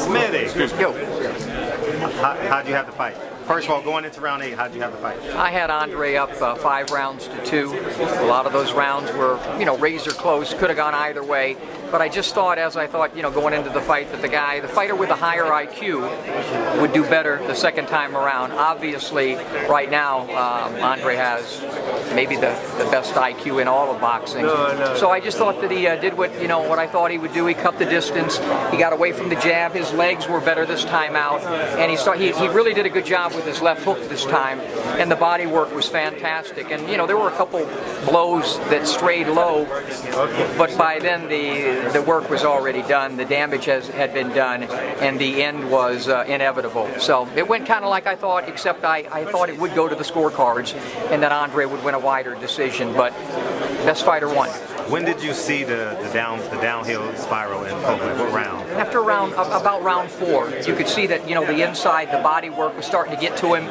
Smitty. Yo. How'd you have the fight? First of all, going into round 8, how'd you have the fight? I had Andre up 5 rounds to 2. A lot of those rounds were, razor close. Could have gone either way. But I just thought, going into the fight, that the fighter with a higher IQ would do better the second time around. Obviously, right now, Andre has maybe the best IQ in all of boxing. So I just thought that he did what I thought he would do. He cut the distance. He got away from the jab. His legs were better this time out, and he really did a good job with his left hook this time. And the body work was fantastic. And there were a couple blows that strayed low, but by then the work was already done. The damage had been done, and the end was inevitable. So it went kind of like I thought, except I thought it would go to the scorecards, and that Andre would win a wider decision. But best fighter won. When did you see the downhill spiral in Kovalev? What round? After about round 4, you could see that the inside, the body work was starting to get to him.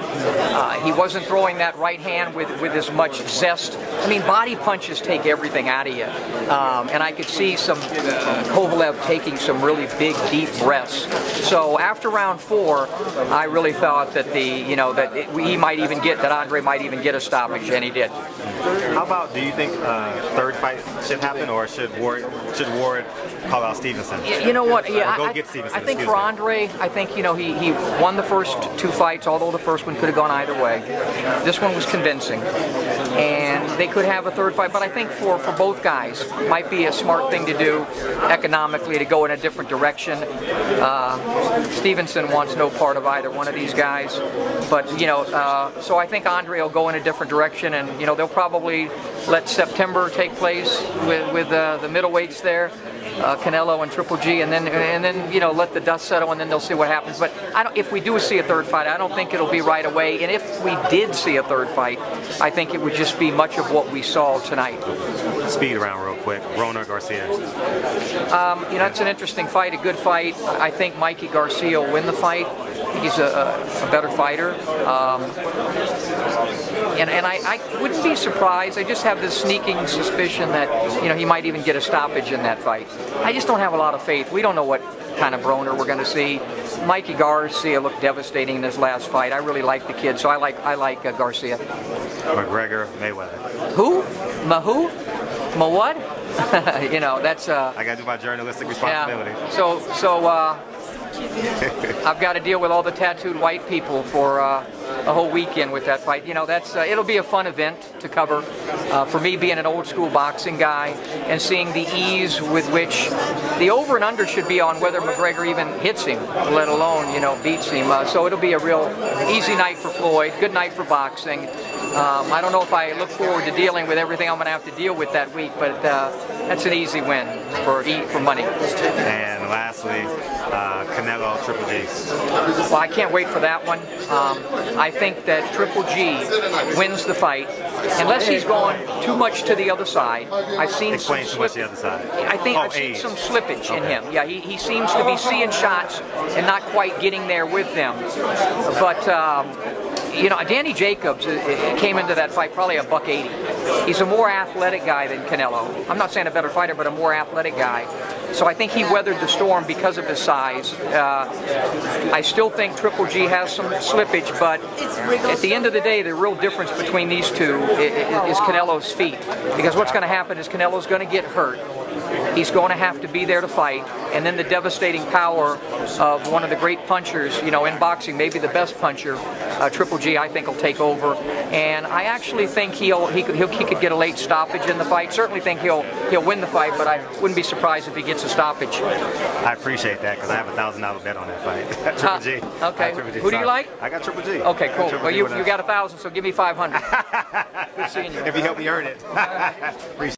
He wasn't throwing that right hand with as much zest. I mean, body punches take everything out of you, and I could see some Kovalev taking some really big, deep breaths. So after round 4, I really thought that Andre might even get a stoppage, and he did. How about, do you think third fight should happen, or should Ward call out Stevenson? You know what? Yeah, go get Stevenson. I think for Andre, I think he won the first 2 fights, although the first one could have gone either way. This one was convincing, and they could have a third fight. But I think for both guys, might be a smart thing to do economically to go in a different direction. Stevenson wants no part of either one of these guys, but so I think Andre will go in a different direction, and they'll probably let September take place with the middleweights there, Canelo and Triple G, and then let the dust settle, and then they'll see what happens. But if we do see a third fight, I don't think it'll be right away. And if we did see a third fight, I think it would just be much of what we saw tonight. Speed round real quick. Broner Garcia. It's an interesting fight, a good fight. I think Mikey Garcia will win the fight. I think he's a better fighter. And I wouldn't be surprised. I just have this sneaking suspicion that he might even get a stoppage in that fight. I just don't have a lot of faith. We don't know what kind of Broner we're going to see. Mikey Garcia looked devastating in his last fight. I really like the kid, so I like Garcia. McGregor, Mayweather. Who? Who? What? That's I got to do my journalistic responsibility. Yeah. So I've got to deal with all the tattooed white people for a whole weekend with that fight. It'll be a fun event to cover. For me, being an old school boxing guy and seeing the ease with which the over and under should be on whether McGregor even hits him, let alone beats him. So it'll be a real easy night for Floyd. Good night for boxing. I don't know if I look forward to dealing with everything I'm going to have to deal with that week, but that's an easy win for money. And lastly, Canelo, Triple G. Well, I can't wait for that one. I think that Triple G wins the fight, unless he's gone too much to the other side. I've seen Explain too much to the other side. I think I've seen some slippage in him. Yeah, he seems to be seeing shots and not quite getting there with them. But Danny Jacobs came into that fight probably $180. He's a more athletic guy than Canelo. I'm not saying a better fighter, but a more athletic guy. So I think he weathered the storm because of his size. I still think Triple G has some slippage, but at the end of the day, the real difference between these two is Canelo's feet. Because what's going to happen is Canelo's going to get hurt. He's going to have to be there to fight, and then the devastating power of one of the great punchers, in boxing, maybe the best puncher, Triple G, I think will take over. And I actually think he could get a late stoppage in the fight. Certainly think he'll win the fight, but I wouldn't be surprised if he gets a stoppage. I appreciate that because I have a $1,000 bet on that fight. Triple G. Okay. Triple G. Who do you like? I got Triple G. Okay, cool. Well, you got 1,000, so give me 500. Good seeing you. If you help me earn it. Appreciate it.